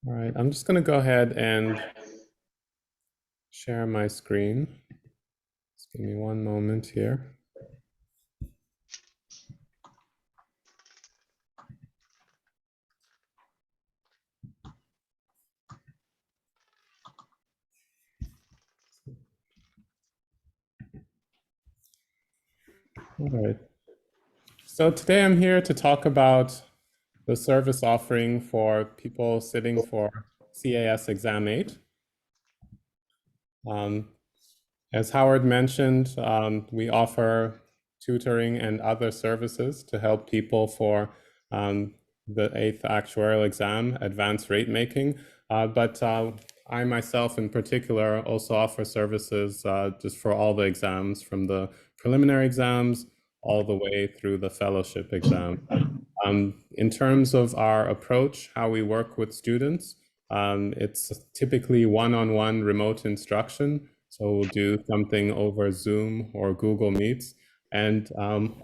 All right, I'm just going to go ahead and share my screen. Just give me one moment here. All right. So today I'm here to talk about the service offering for people sitting for CAS Exam 8. As Howard mentioned, we offer tutoring and other services to help people for the 8th actuarial exam, advanced rate making. But I myself in particular also offer services just for all the exams, from the preliminary exams all the way through the fellowship exam. In terms of our approach, how we work with students, it's typically one-on-one remote instruction. So we'll do something over Zoom or Google Meets. And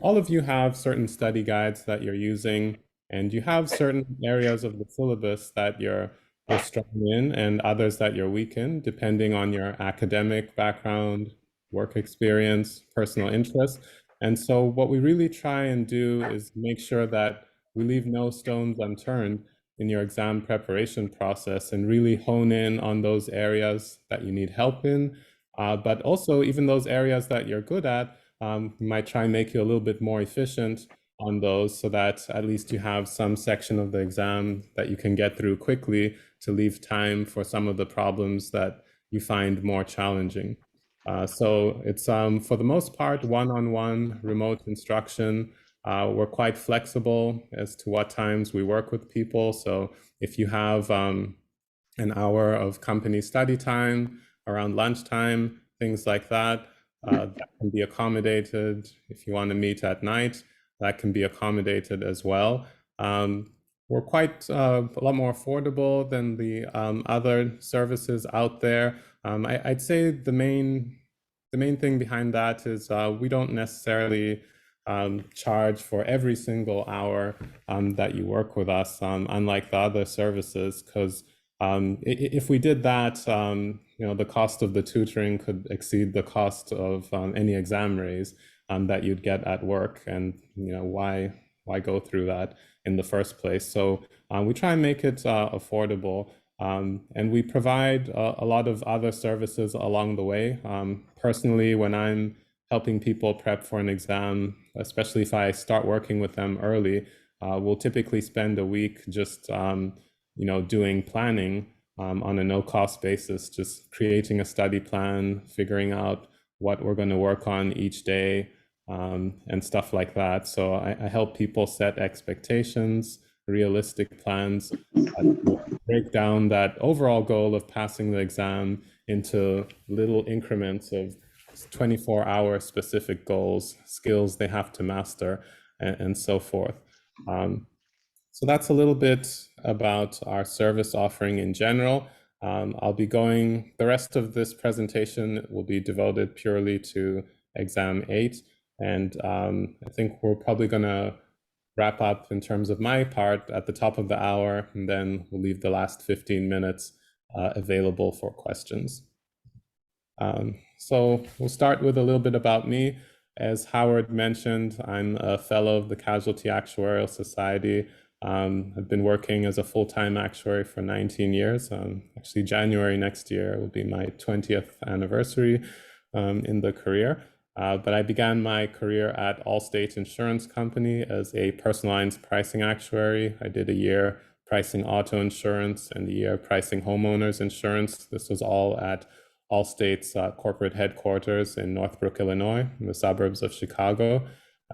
all of you have certain study guides that you're using, and you have certain areas of the syllabus that you're strong in and others that you're weak in, depending on your academic background, work experience, personal interests. And so what we really try and do is make sure that we leave no stones unturned in your exam preparation process and really hone in on those areas that you need help in. But also even those areas that you're good at, we might try and make you a little bit more efficient on those so that at least you have some section of the exam that you can get through quickly to leave time for some of the problems that you find more challenging. So it's for the most part one-on-one remote instruction. We're quite flexible as to what times we work with people. So if you have an hour of company study time around lunchtime, things like that, that can be accommodated. If you want to meet at night, that can be accommodated as well. We're quite a lot more affordable than the other services out there. I'd say the main thing behind that is we don't necessarily charge for every single hour that you work with us, unlike the other services, because if we did that, the cost of the tutoring could exceed the cost of any exam raise that you'd get at work, and why go through that in the first place? So we try and make it affordable. And we provide a lot of other services along the way. Personally, when I'm helping people prep for an exam, especially if I start working with them early, we'll typically spend a week just doing planning on a no-cost basis, just creating a study plan, figuring out what we're going to work on each day, and stuff like that. So I help people set expectations, realistic plans, break down that overall goal of passing the exam into little increments of 24-hour specific goals, skills they have to master, and so forth. So that's a little bit about our service offering in general. I'll be going, the rest of this presentation will be devoted purely to Exam 8. And I think we're probably going to wrap up in terms of my part at the top of the hour, and then we'll leave the last 15 minutes available for questions. So we'll start with a little bit about me. As Howard mentioned, I'm a fellow of the Casualty Actuarial Society. I've been working as a full-time actuary for 19 years. Actually, January next year will be my 20th anniversary in the career. But I began my career at Allstate Insurance Company as a personal lines pricing actuary. I did a year pricing auto insurance and a year pricing homeowners insurance. This was all at Allstate's corporate headquarters in Northbrook, Illinois, in the suburbs of Chicago.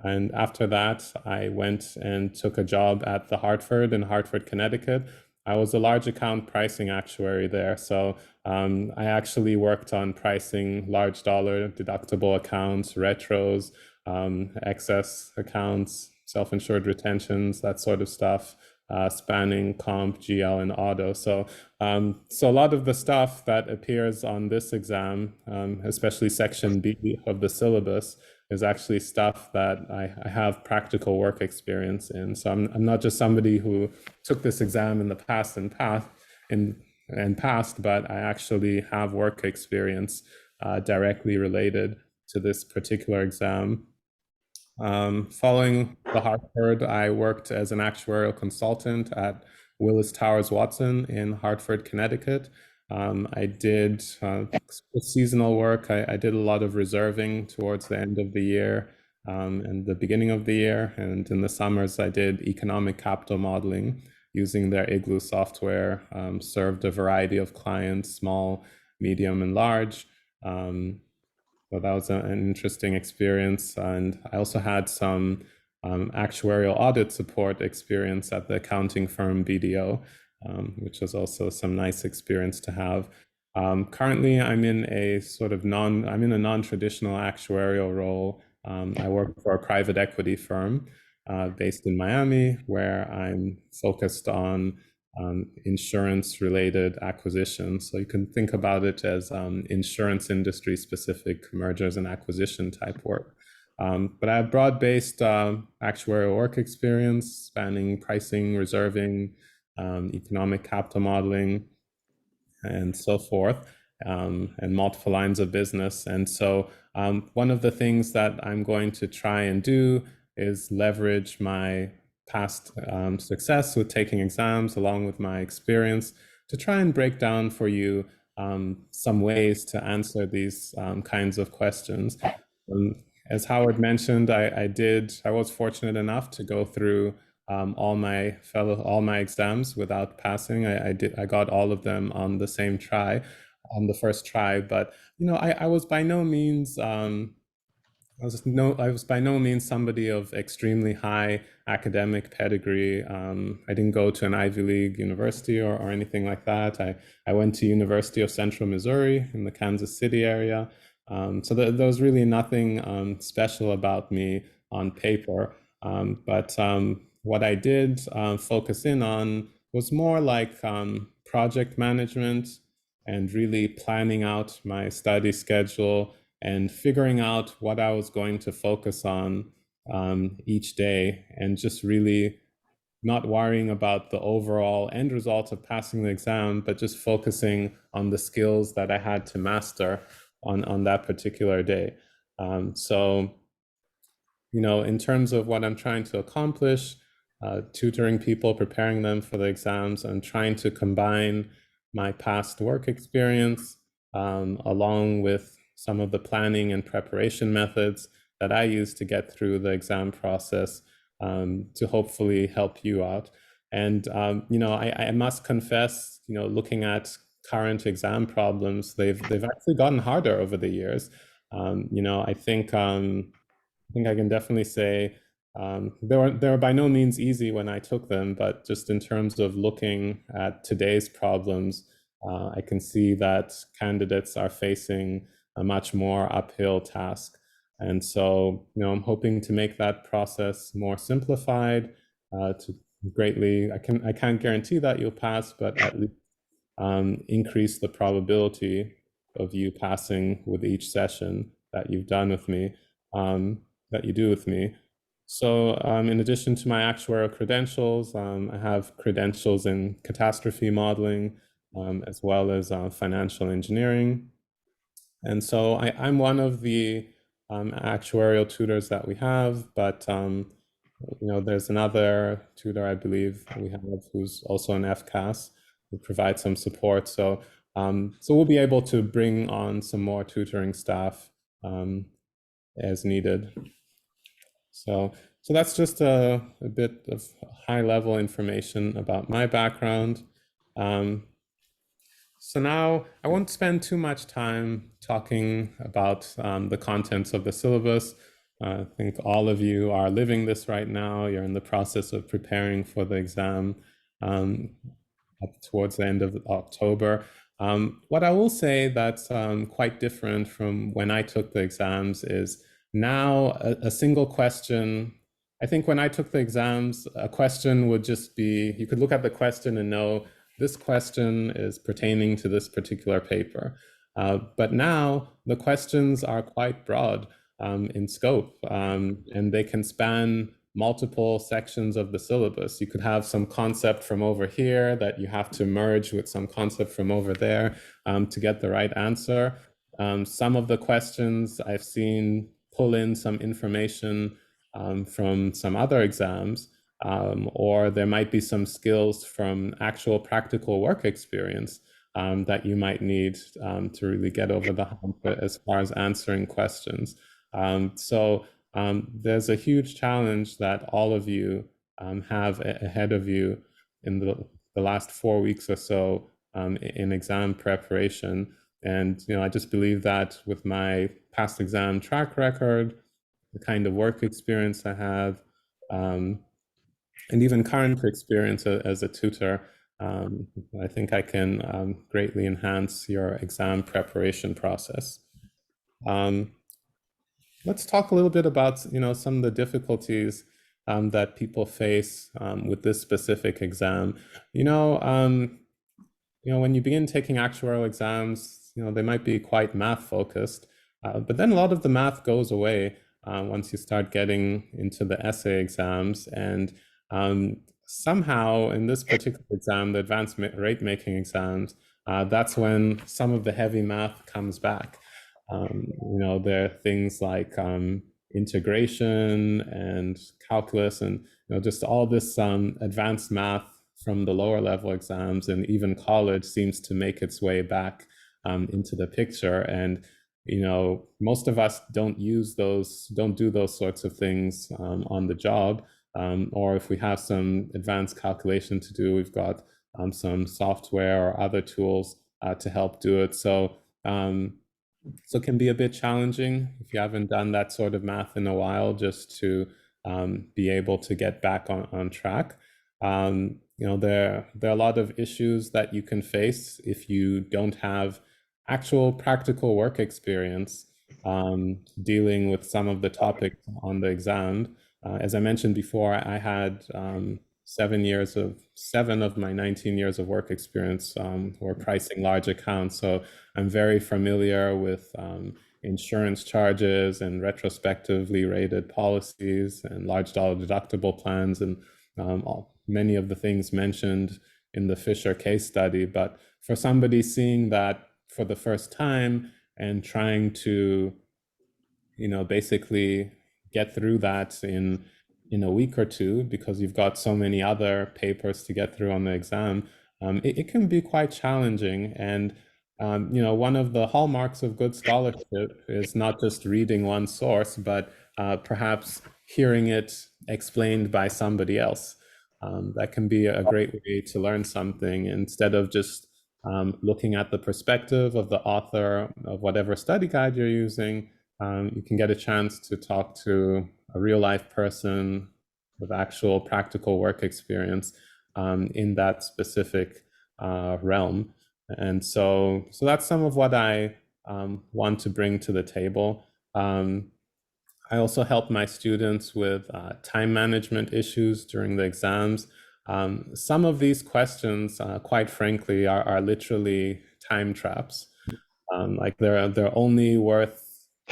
And after that, I went and took a job at the Hartford in Hartford, Connecticut. I was a large account pricing actuary there. So I actually worked on pricing large dollar deductible accounts, retros, excess accounts, self-insured retentions, that sort of stuff, spanning comp, GL, and auto. So a lot of the stuff that appears on this exam, especially section B of the syllabus, is actually stuff that I have practical work experience in. So I'm not just somebody who took this exam in the past and path. and passed, but I actually have work experience directly related to this particular exam. Following the Hartford, I worked as an actuarial consultant at Willis Towers Watson in Hartford, Connecticut. I did seasonal work. I did a lot of reserving towards the end of the year and the beginning of the year. And in the summers, I did economic capital modeling using their Igloo software, served a variety of clients, small, medium, and large. So that was an interesting experience. And I also had some actuarial audit support experience at the accounting firm BDO, which was also some nice experience to have. Currently, I'm in a non-traditional actuarial role. I work for a private equity firm based in Miami, where I'm focused on insurance-related acquisitions. So you can think about it as insurance industry-specific mergers and acquisition type work. But I have broad-based actuarial work experience spanning pricing, reserving, economic capital modeling, and so forth, and multiple lines of business. And so one of the things that I'm going to try and do is leverage my past success with taking exams along with my experience to try and break down for you some ways to answer these kinds of questions. As Howard mentioned, I was fortunate enough to go through all my exams without passing. I got all of them on the same try, on the first try. But I was by no means I was by no means somebody of extremely high academic pedigree. I didn't go to an Ivy League university or anything like that. I went to University of Central Missouri in the Kansas City area. So there was really nothing special about me on paper. But what I did focus in on was more like project management and really planning out my study schedule and figuring out what I was going to focus on each day, and just really not worrying about the overall end result of passing the exam, but just focusing on the skills that I had to master on that particular day. So, in terms of what I'm trying to accomplish, tutoring people, preparing them for the exams, and trying to combine my past work experience along with some of the planning and preparation methods that I use to get through the exam process to hopefully help you out. And, I must confess, looking at current exam problems, they've actually gotten harder over the years. I think I can definitely say they were by no means easy when I took them, but just in terms of looking at today's problems, I can see that candidates are facing a much more uphill task. And so, I'm hoping to make that process more simplified to greatly, I can't guarantee that you'll pass, but at least increase the probability of you passing with each session that you've done with me, that you do with me. So in addition to my actuarial credentials, I have credentials in catastrophe modeling, as well as financial engineering. And so I'm one of the actuarial tutors that we have, but there's another tutor I believe we have who's also an FCAS who provides some support. So we'll be able to bring on some more tutoring staff as needed. So that's just a bit of high-level information about my background. So now I won't spend too much time talking about the contents of the syllabus. I think all of you are living this right now. You're in the process of preparing for the exam towards the end of October. What I will say that's quite different from when I took the exams is now a single question. I think when I took the exams, a question would just be, you could look at the question and know this question is pertaining to this particular paper. But now the questions are quite broad in scope, and they can span multiple sections of the syllabus. You could have some concept from over here that you have to merge with some concept from over there to get the right answer. Some of the questions I've seen pull in some information from some other exams, or there might be some skills from actual practical work experience that you might need to really get over the hump as far as answering questions. So there's a huge challenge that all of you have ahead of you in the last 4 weeks or so in exam preparation. And I just believe that with my past exam track record, the kind of work experience I have, and even current experience as a tutor, I think I can greatly enhance your exam preparation process. Let's talk a little bit about some of the difficulties that people face with this specific exam. When you begin taking actuarial exams, they might be quite math focused, but then a lot of the math goes away once you start getting into the essay exams. And somehow in this particular exam, the advanced rate making exams, that's when some of the heavy math comes back. There are things like integration and calculus and just all this advanced math from the lower level exams and even college seems to make its way back into the picture. And most of us don't do those sorts of things on the job, or if we have some advanced calculation to do, we've got some software or other tools to help do it. So it can be a bit challenging if you haven't done that sort of math in a while, just to be able to get back on track. There are a lot of issues that you can face if you don't have actual practical work experience dealing with some of the topics on the exam. As I mentioned before, I had 7 of my 19 years of work experience were pricing large accounts. So I'm very familiar with insurance charges and retrospectively rated policies and large dollar deductible plans and many of the things mentioned in the Fisher case study. But for somebody seeing that for the first time and trying to, basically get through that in a week or two, because you've got so many other papers to get through on the exam, it can be quite challenging. And one of the hallmarks of good scholarship is not just reading one source, but perhaps hearing it explained by somebody else. That can be a great way to learn something instead of just looking at the perspective of the author of whatever study guide you're using. You can get a chance to talk to a real life person with actual practical work experience in that specific realm. And so that's some of what I want to bring to the table. I also help my students with time management issues during the exams. Some of these questions, quite frankly, are literally time traps. Like they're only worth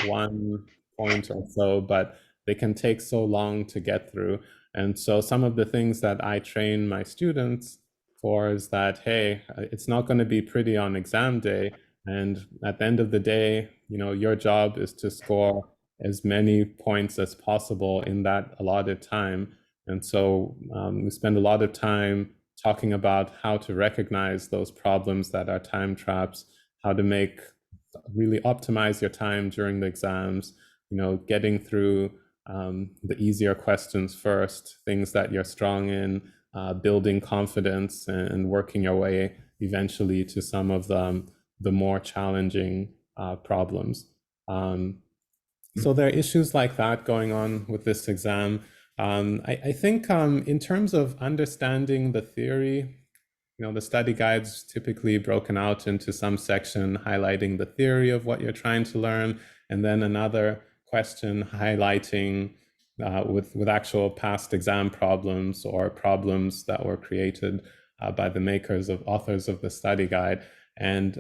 1 point or so, but they can take so long to get through. And so some of the things that I train my students for is that, hey, it's not going to be pretty on exam day. And at the end of the day, your job is to score as many points as possible in that allotted time. And so we spend a lot of time talking about how to recognize those problems that are time traps, how to really optimize your time during the exams, getting through the easier questions first, things that you're strong in, building confidence and working your way eventually to some of the more challenging problems. So there are issues like that going on with this exam. I think in terms of understanding the theory, the study guide's typically broken out into some section highlighting the theory of what you're trying to learn, and then another question highlighting with actual past exam problems or problems that were created by the authors of the study guide. And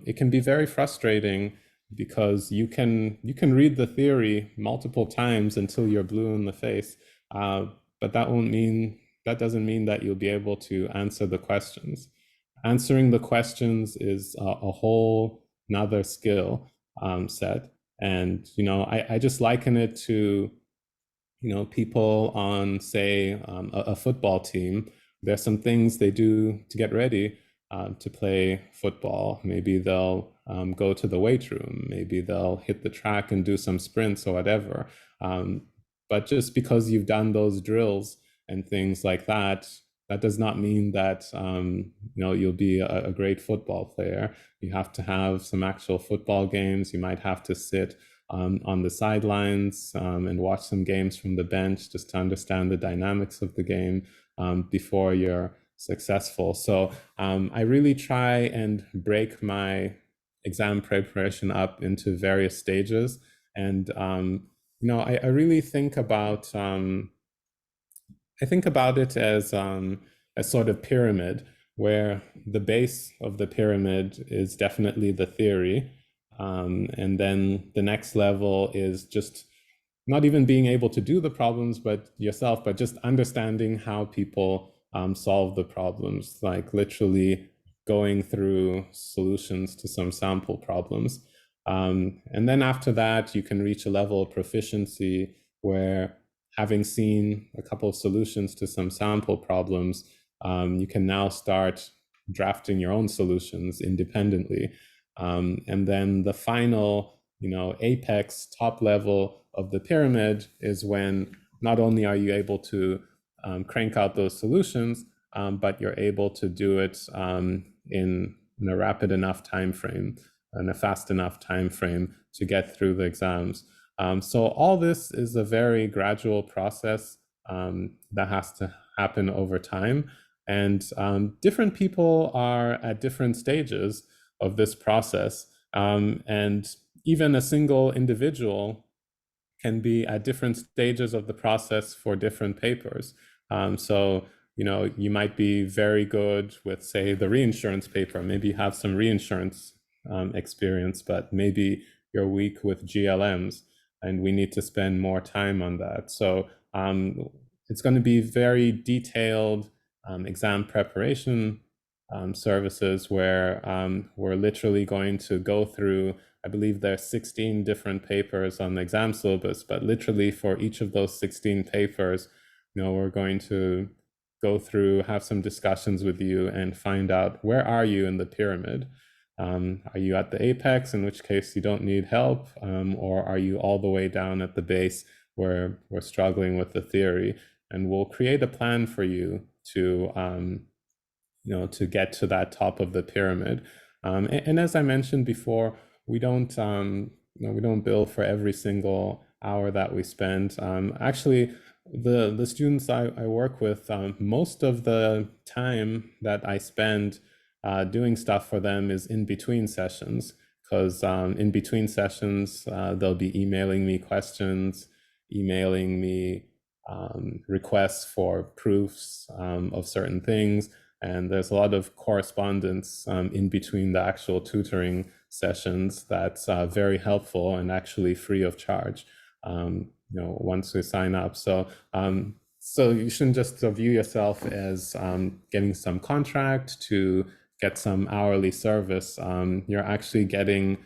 it can be very frustrating because you can read the theory multiple times until you're blue in the face. but that doesn't mean that you'll be able to answer the questions. Answering the questions is a whole another skill set. And, I just liken it to, people on, say, a football team. There's some things they do to get ready to play football. Maybe they'll go to the weight room. Maybe they'll hit the track and do some sprints or whatever. But just because you've done those drills and things like that, that does not mean that you'll be a great football player. You have to have some actual football games. You might have to sit on the sidelines and watch some games from the bench just to understand the dynamics of the game before you're successful. So I really try and break my exam preparation up into various stages. And, I really think about it as a sort of pyramid, where the base of the pyramid is definitely the theory. And then the next level is just not even being able to do the problems but just understanding how people solve the problems, like literally going through solutions to some sample problems. And then after that, you can reach a level of proficiency where, having seen a couple of solutions to some sample problems, you can now start drafting your own solutions independently. And then the final, apex top level of the pyramid is when not only are you able to crank out those solutions, but you're able to do it in a rapid enough time frame and a fast enough time frame to get through the exams. So all this is a very gradual process that has to happen over time. And different people are at different stages of this process. And even a single individual can be at different stages of the process for different papers. So, you might be very good with, say, the reinsurance paper. Maybe you have some reinsurance experience, but maybe you're weak with GLMs, and we need to spend more time on that. So it's going to be very detailed exam preparation services where we're literally going to go through, I believe there are 16 different papers on the exam syllabus, but literally for each of those 16 papers, we're going to go through, have some discussions with you and find out, where are you in the pyramid? Are you at the apex, in which case you don't need help? Or are you all the way down at the base where we're struggling with the theory? And we'll create a plan for you to to get to that top of the pyramid. And as I mentioned before, we don't bill for every single hour that we spend. Actually, the students I work with, most of the time that I spend doing stuff for them is in between sessions, because in between sessions, they'll be emailing me questions, emailing me requests for proofs of certain things. And there's a lot of correspondence in between the actual tutoring sessions that's very helpful and actually free of charge, once we sign up. So you shouldn't just view yourself as getting some contract to get some hourly service. You're actually getting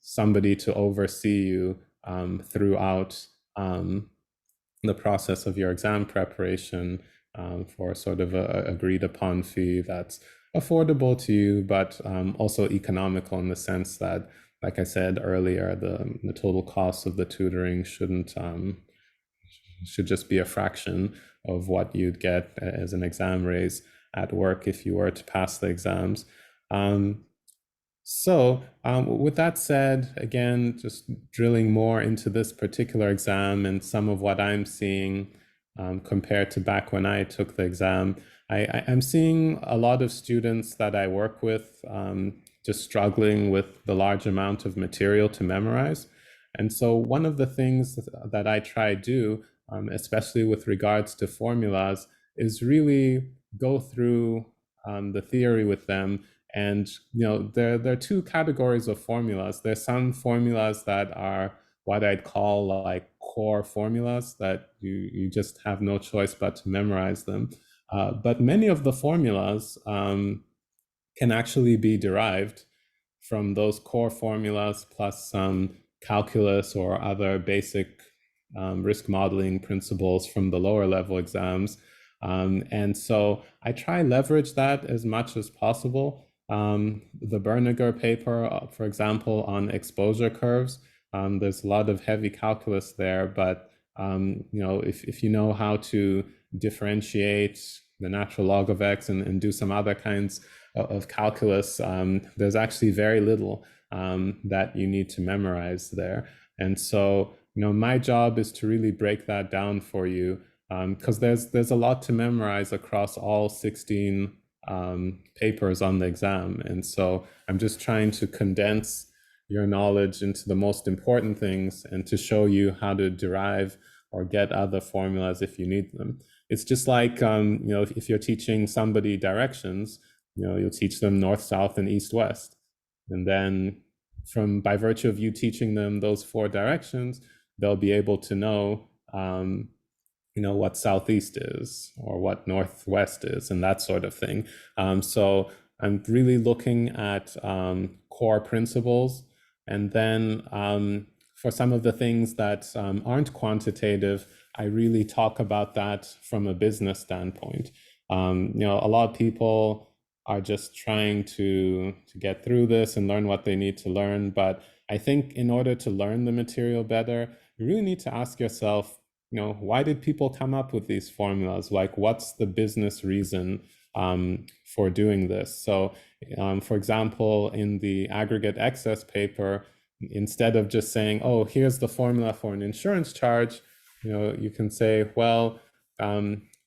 somebody to oversee you throughout the process of your exam preparation, for sort of a agreed upon fee that's affordable to you, but also economical in the sense that, like I said earlier, the total cost of the tutoring should just be a fraction of what you'd get as an exam raise at work if you were to pass the exams. So with that said, again, just drilling more into this particular exam and some of what I'm seeing compared to back when I took the exam, I'm seeing a lot of students that I work with just struggling with the large amount of material to memorize. And so one of the things that I try to do, especially with regards to formulas, is really go through the theory with them. And there are two categories of formulas. There's some formulas that are what I'd call like core formulas that you just have no choice but to memorize them. But many of the formulas can actually be derived from those core formulas plus some calculus or other basic risk modeling principles from the lower level exams. And so I try leverage that as much as possible. The Berniger paper, for example, on exposure curves, there's a lot of heavy calculus there, but if you know how to differentiate the natural log of x and do some other kinds of calculus, there's actually very little that you need to memorize there. And so, my job is to really break that down for you, because there's a lot to memorize across all 16 papers on the exam. And so I'm just trying to condense your knowledge into the most important things and to show you how to derive or get other formulas if you need them. It's just like, if you're teaching somebody directions, you'll teach them north, south, and east, west. And then by virtue of you teaching them those 4 directions, they'll be able to know, what southeast is or what northwest is and that sort of thing. So I'm really looking at core principles. And then for some of the things that aren't quantitative, I really talk about that from a business standpoint. A lot of people are just trying to get through this and learn what they need to learn. But I think in order to learn the material better, you really need to ask yourself, why did people come up with these formulas? Like, what's the business reason for doing this? So, for example, in the aggregate excess paper, instead of just saying, oh, here's the formula for an insurance charge, you can say, well,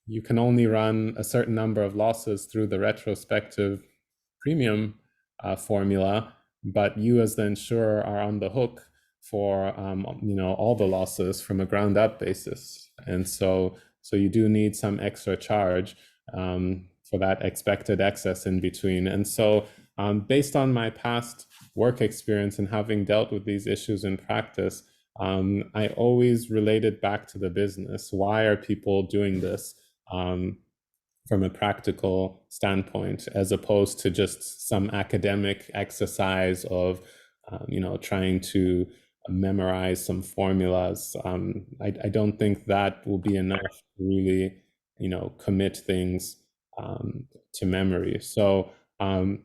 you can only run a certain number of losses through the retrospective premium formula, but you as the insurer are on the hook for all the losses from a ground up basis. And so you do need some extra charge for that expected excess in between. And so based on my past work experience and having dealt with these issues in practice, I always related back to the business. Why are people doing this from a practical standpoint, as opposed to just some academic exercise of, trying to memorize some formulas? I don't think that will be enough to really, commit things to memory. So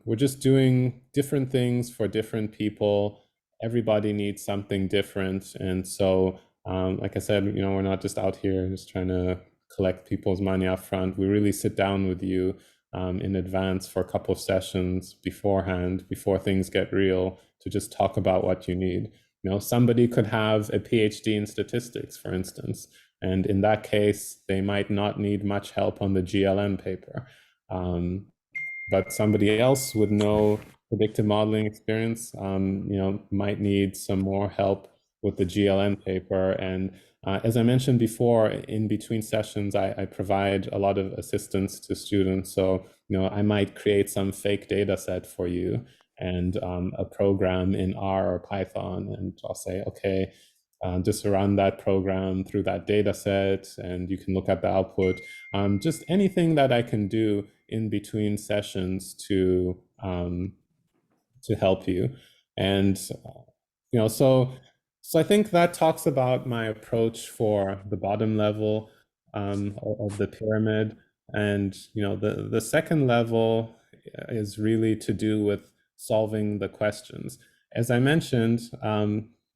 we're just doing different things for different people. Everybody needs something different. And so, like I said, we're not just out here just trying to collect people's money up front. We really sit down with you in advance for a couple of sessions beforehand, before things get real, to just talk about what you need. Somebody could have a PhD in statistics, for instance, and in that case, they might not need much help on the GLM paper. But somebody else with no predictive modeling experience, might need some more help with the GLM paper. And as I mentioned before, in between sessions, I provide a lot of assistance to students. So, I might create some fake data set for you and a program in R or Python, and I'll say, okay, just run that program through that data set, and you can look at the output. Just anything that I can do in between sessions to help you. And so I think that talks about my approach for the bottom level of the pyramid. And the second level is really to do with solving the questions. As I mentioned,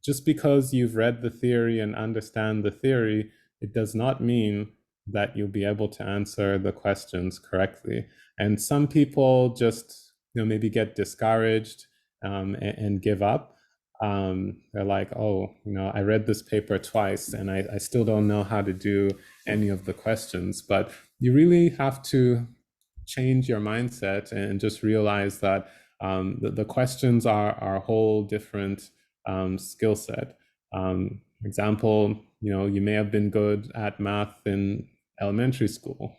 just because you've read the theory and understand the theory, it does not mean that you'll be able to answer the questions correctly. And some people just maybe get discouraged and give up. They're like, oh, I read this paper twice and I still don't know how to do any of the questions. But you really have to change your mindset and just realize that the questions are a whole different skill set. Example, you may have been good at math in elementary school.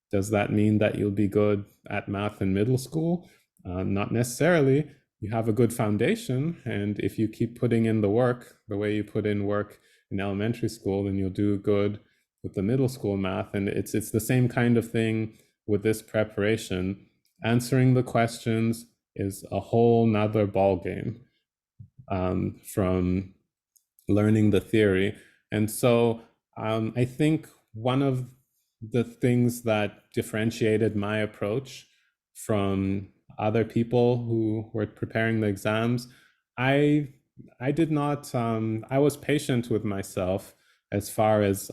Does that mean that you'll be good at math in middle school? Not necessarily. you have a good foundation, and if you keep putting in the work the way you put in work in elementary school, then you'll do good with the middle school math. And it's the same kind of thing with this preparation. Answering the questions is a whole nother ball game from learning the theory. And so I think one of the things that differentiated my approach from other people who were preparing the exams, I I did not I was patient with myself as far as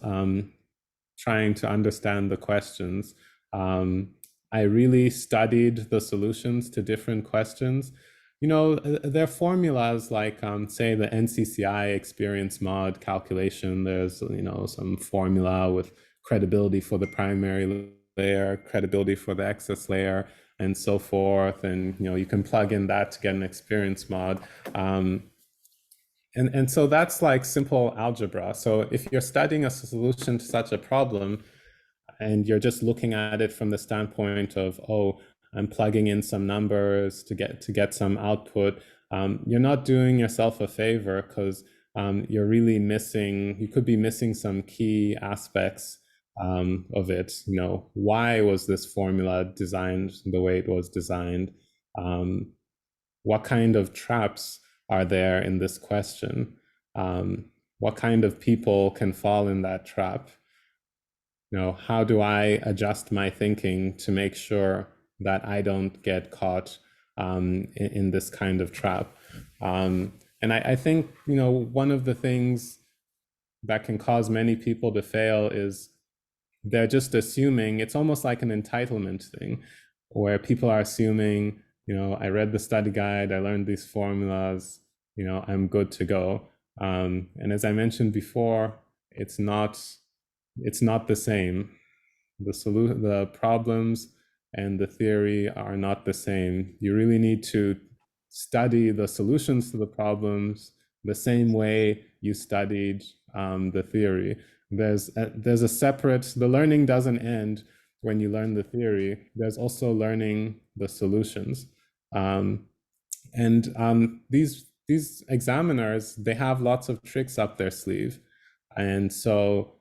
trying to understand the questions. Um, I really studied the solutions to different questions. You know, there are formulas like, say, the NCCI experience mod calculation. There's, you know, some formula with credibility for the primary layer, credibility for the excess layer, and so forth. And, you know, you can plug in that to get an experience mod. And so that's like simple algebra. So if you're studying a solution to such a problem and you're just looking at it from the standpoint of, oh, I'm plugging in some numbers to get some output, you're not doing yourself a favor, because you're really missing, you could be missing some key aspects of it. You know, why was this formula designed the way it was designed? What kind of traps are there in this question? What kind of people can fall in that trap? You know, how do I adjust my thinking to make sure that I don't get caught in this kind of trap? And I think, you know, one of the things that can cause many people to fail is they're just assuming, it's almost like an entitlement thing, where people are assuming, you know, I read the study guide, I learned these formulas, you know, I'm good to go. And as I mentioned before, it's not the same. The problems and the theory are not the same. You really need to study the solutions to the problems the same way you studied the theory. There's a separate, the learning doesn't end when you learn the theory. There's also learning the solutions. And these examiners, they have lots of tricks up their sleeve. And so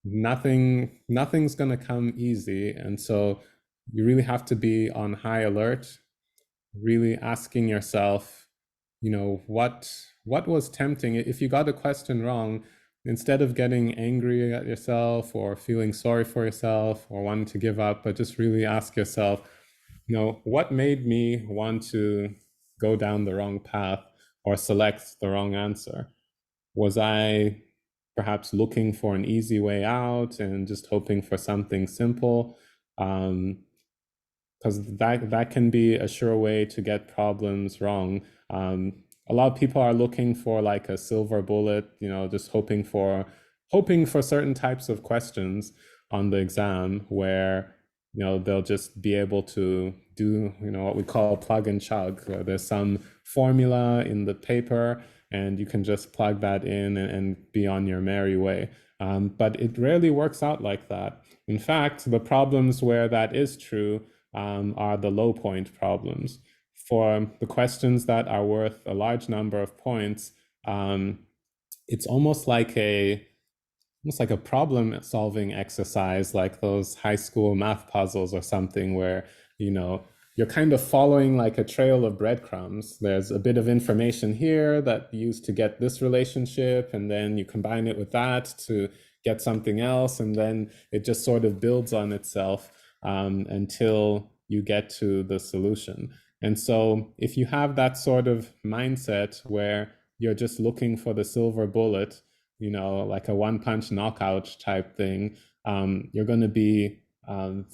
nothing's going to come easy. And so you really have to be on high alert, really asking yourself, you know, what was tempting? If you got a question wrong, instead of getting angry at yourself or feeling sorry for yourself or wanting to give up, but just really ask yourself, you know, what made me want to go down the wrong path or select the wrong answer? Was I perhaps looking for an easy way out and just hoping for something simple? Because that can be a sure way to get problems wrong. A lot of people are looking for like a silver bullet, you know, just hoping for certain types of questions on the exam where, you know, they'll just be able to do, you know, what we call plug and chug. There's some formula in the paper and you can just plug that in and be on your merry way. But it rarely works out like that. In fact, the problems where that is true are the low point problems. For the questions that are worth a large number of points, it's almost like a problem solving exercise, like those high school math puzzles or something, where, you know, you're kind of following like a trail of breadcrumbs. There's a bit of information here that you use to get this relationship, and then you combine it with that to get something else, and then it just sort of builds on itself until you get to the solution. And so if you have that sort of mindset where you're just looking for the silver bullet, you know, like a one-punch knockout type thing, you're going to be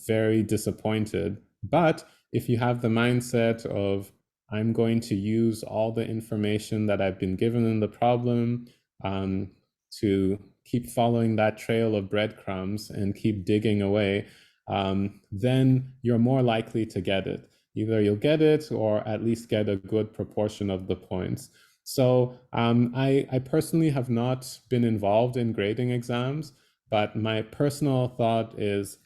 very disappointed. But if you have the mindset of, I'm going to use all the information that I've been given in the problem to keep following that trail of breadcrumbs and keep digging away, then you're more likely to get it. Either you'll get it or at least get a good proportion of the points. So I personally have not been involved in grading exams, but my personal thought is,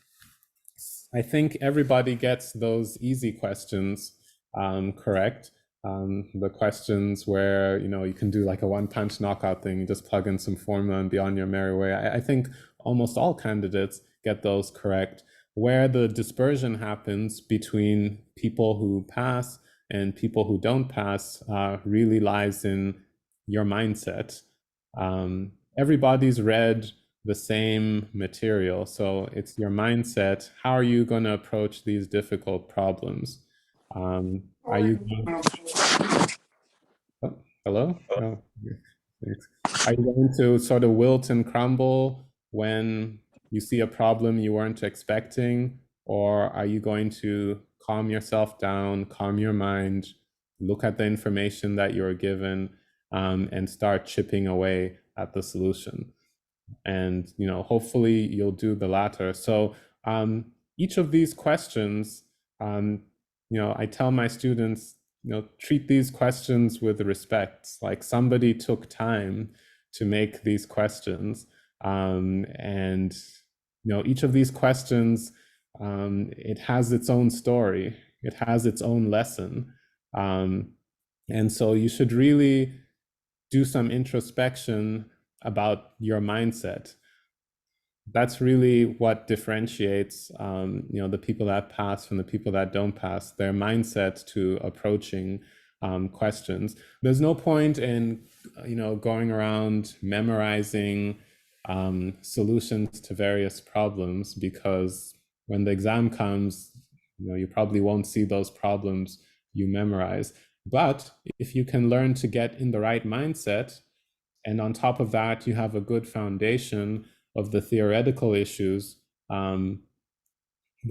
I think everybody gets those easy questions correct. The questions where, you can do like a one-punch knockout thing, you just plug in some formula and be on your merry way. I think almost all candidates get those correct. Where the dispersion happens between people who pass and people who don't pass really lies in your mindset. Everybody's read the same material, so it's your mindset. How are you going to approach these difficult problems? Are you going, oh, hello? Oh, thanks. Are you going to sort of wilt and crumble when you see a problem you weren't expecting? Or are you going to calm yourself down, calm your mind, look at the information that you're given, and start chipping away at the solution? And hopefully you'll do the latter. So each of these questions, I tell my students, treat these questions with respect. Like somebody took time to make these questions, and each of these questions, it has its own story, it has its own lesson, and so you should really do some introspection about your mindset. That's really what differentiates the people that pass from the people that don't pass, their mindset to approaching questions. There's no point in going around memorizing solutions to various problems, because when the exam comes, you probably won't see those problems you memorize. But if you can learn to get in the right mindset, and on top of that, you have a good foundation of the theoretical issues, the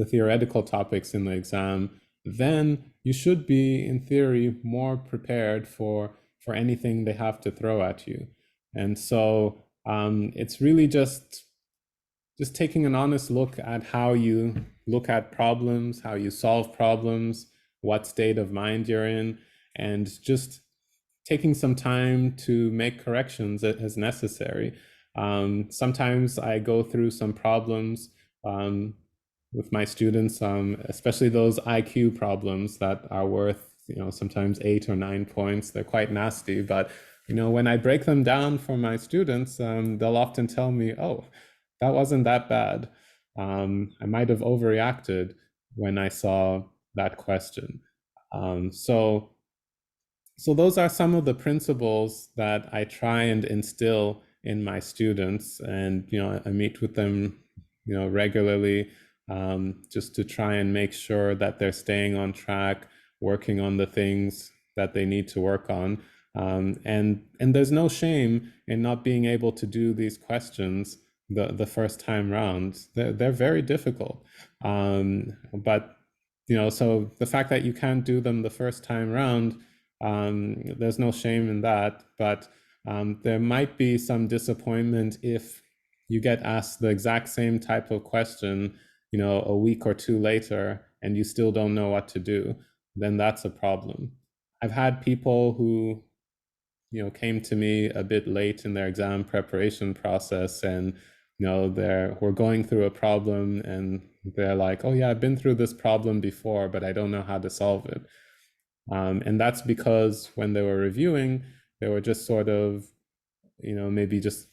theoretical topics in the exam, then you should be, in theory, more prepared for anything they have to throw at you. And so it's really just taking an honest look at how you look at problems, how you solve problems, what state of mind you're in, and just taking some time to make corrections as necessary. Sometimes I go through some problems with my students, especially those IQ problems that are worth, sometimes 8 or 9 points. They're quite nasty, but when I break them down for my students, they'll often tell me, "Oh, that wasn't that bad. I might have overreacted when I saw that question." So those are some of the principles that I try and instill in my students, and I meet with them regularly, just to try and make sure that they're staying on track, working on the things that they need to work on. And there's no shame in not being able to do these questions the first time round. They're very difficult, but so the fact that you can't do them the first time round, there's no shame in that. But there might be some disappointment if you get asked the exact same type of question, a week or two later, and you still don't know what to do. Then that's a problem. I've had people who came to me a bit late in their exam preparation process, and we're going through a problem, and they're like, "Oh yeah, I've been through this problem before, but I don't know how to solve it." And that's because when they were reviewing, they were just sort of, maybe just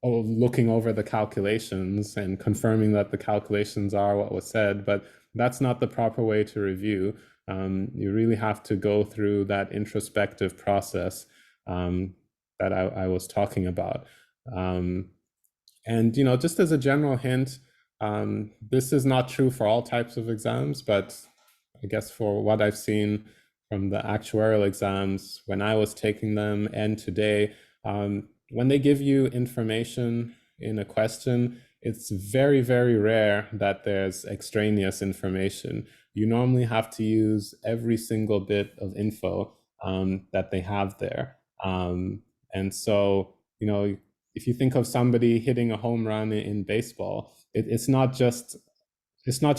looking over the calculations and confirming that the calculations are what was said, but that's not the proper way to review. You really have to go through that introspective process that I was talking about. And just as a general hint, this is not true for all types of exams, but I guess for what I've seen from the actuarial exams when I was taking them and today, when they give you information in a question, it's very, very rare that there's extraneous information. You normally have to use every single bit of info that they have there. And so, if you think of somebody hitting a home run in baseball, it's not just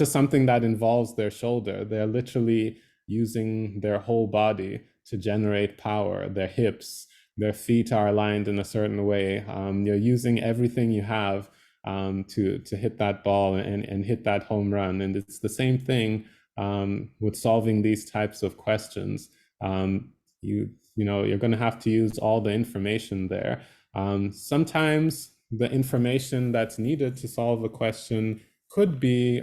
something that involves their shoulder. They're literally using their whole body to generate power. Their hips, their feet are aligned in a certain way. You're using everything you have to hit that ball and hit that home run. And it's the same thing with solving these types of questions. You're going to have to use all the information there. Sometimes the information that's needed to solve a question could be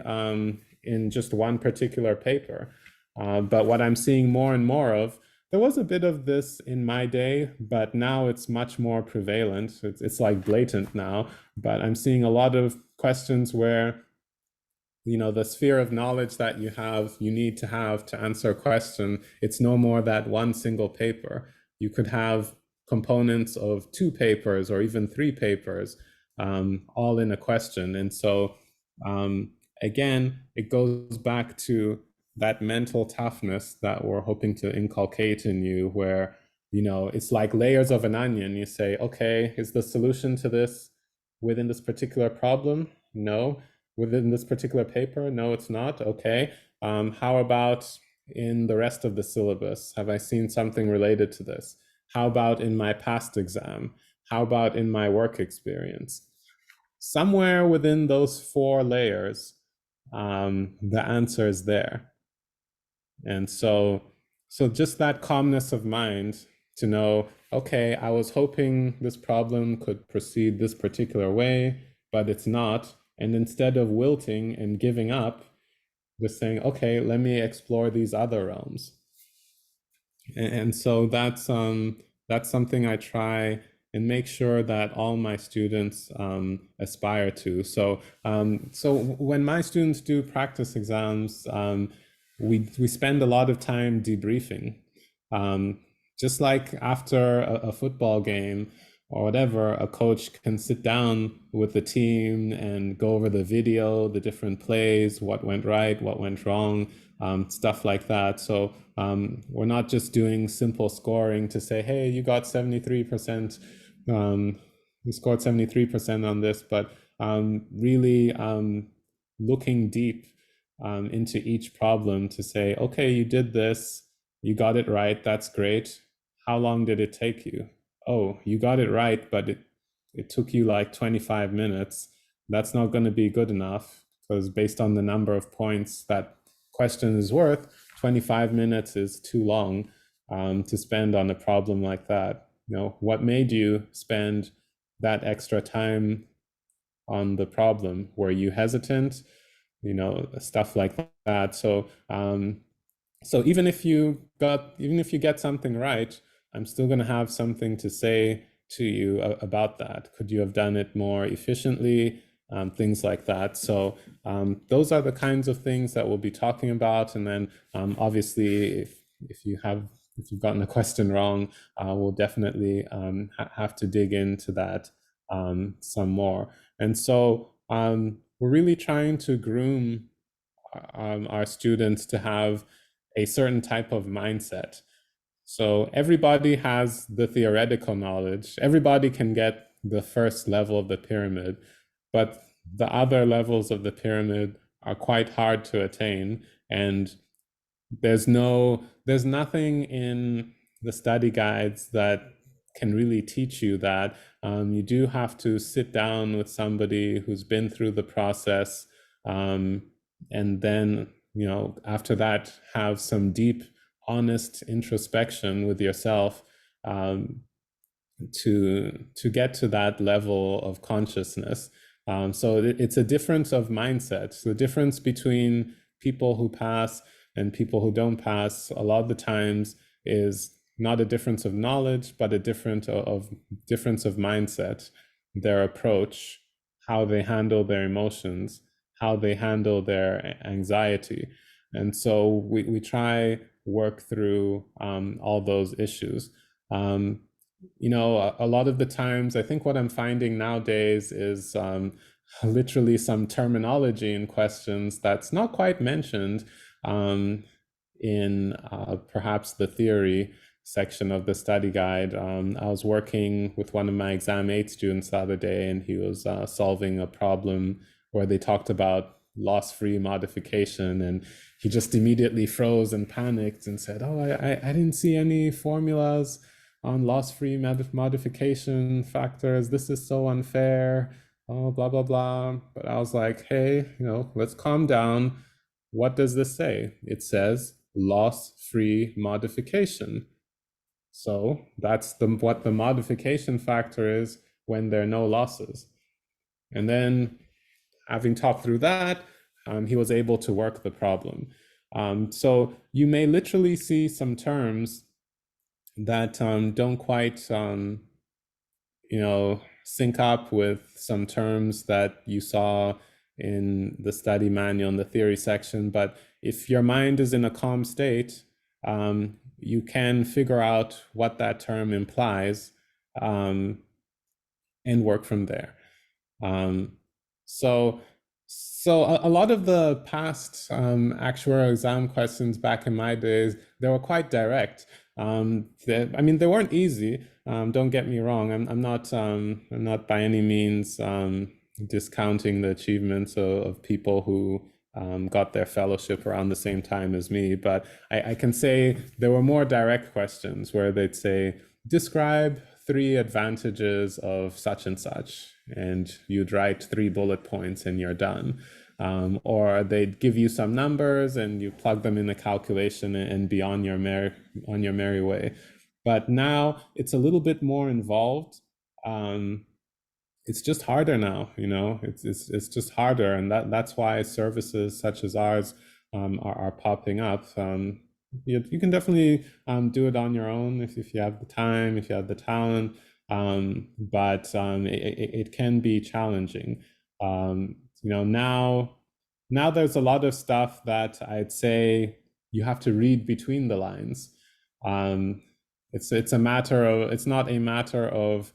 in just one particular paper. But what I'm seeing more and more of, there was a bit of this in my day, but now it's much more prevalent. It's like blatant now, but I'm seeing a lot of questions where the sphere of knowledge that you need to have to answer a question, it's no more that one single paper. You could have components of 2 papers or even 3 papers, all in a question. And so, again, it goes back to that mental toughness that we're hoping to inculcate in you, where, it's like layers of an onion. You say, okay, is the solution to this within this particular problem? No. Within this particular paper? No, it's not. Okay. How about in the rest of the syllabus? Have I seen something related to this? How about in my past exam? How about in my work experience? Somewhere within those 4 layers, the answer is there. And so just that calmness of mind to know, okay, I was hoping this problem could proceed this particular way, but it's not. And instead of wilting and giving up, just saying, okay, let me explore these other realms. And so that's something I try and make sure that all my students aspire to. So when my students do practice exams, we spend a lot of time debriefing. Just like after a football game or whatever, a coach can sit down with the team and go over the video, the different plays, what went right, what went wrong, stuff like that. So we're not just doing simple scoring to say, hey, you got 73%, you scored 73% on this, but really looking deep into each problem to say, okay, you did this, you got it right, that's great. How long did it take you? Oh, you got it right, but it took you like 25 minutes. That's not going to be good enough, because based on the number of points that question is worth, 25 minutes is too long to spend on a problem like that. What made you spend that extra time on the problem? Were you hesitant? Stuff like that. So even if you get something right, I'm still going to have something to say to you about that. Could you have done it more efficiently? Things like that. So those are the kinds of things that we'll be talking about. And then obviously, if you've gotten a question wrong, we'll definitely have to dig into that some more. And so we're really trying to groom our students to have a certain type of mindset. So everybody has the theoretical knowledge. Everybody can get the first level of the pyramid, but the other levels of the pyramid are quite hard to attain. And there's nothing in the study guides that can really teach you that. You do have to sit down with somebody who's been through the process, and then after that have some deep, honest introspection with yourself to get to that level of consciousness. So it's a difference of mindset. The difference between people who pass and people who don't pass a lot of the times is not a difference of knowledge, but a difference of mindset, their approach, how they handle their emotions, how they handle their anxiety. And so we try work through all those issues. A lot of the times, I think what I'm finding nowadays is literally some terminology in questions that's not quite mentioned in perhaps the theory section of the study guide. I was working with one of my exam 8 students the other day, and he was solving a problem where they talked about loss-free modification, and he just immediately froze and panicked and said, oh, I didn't see any formulas on loss-free modification factors. This is so unfair. Oh, blah, blah, blah. But I was like, hey, let's calm down. what does this say? It says loss-free modification. So that's what the modification factor is when there are no losses. And then, having talked through that, he was able to work the problem. So you may literally see some terms that don't quite sync up with some terms that you saw in the study manual in the theory section. But if your mind is in a calm state, you can figure out what that term implies and work from there. So a lot of the past actuarial exam questions back in my days, they were quite direct. They weren't easy. Don't get me wrong. I'm not by any means discounting the achievements of people who got their fellowship around the same time as me. But I can say there were more direct questions where they'd say, describe 3 advantages of such and such, and you'd write 3 bullet points and you're done. Or they'd give you some numbers and you plug them in a calculation and be on your merry way. But now it's a little bit more involved. It's just harder now, it's just harder, and that's why services such as ours are popping up. You can definitely do it on your own if you have the time, if you have the talent, but it can be challenging. Now there's a lot of stuff that I'd say you have to read between the lines. It's not a matter of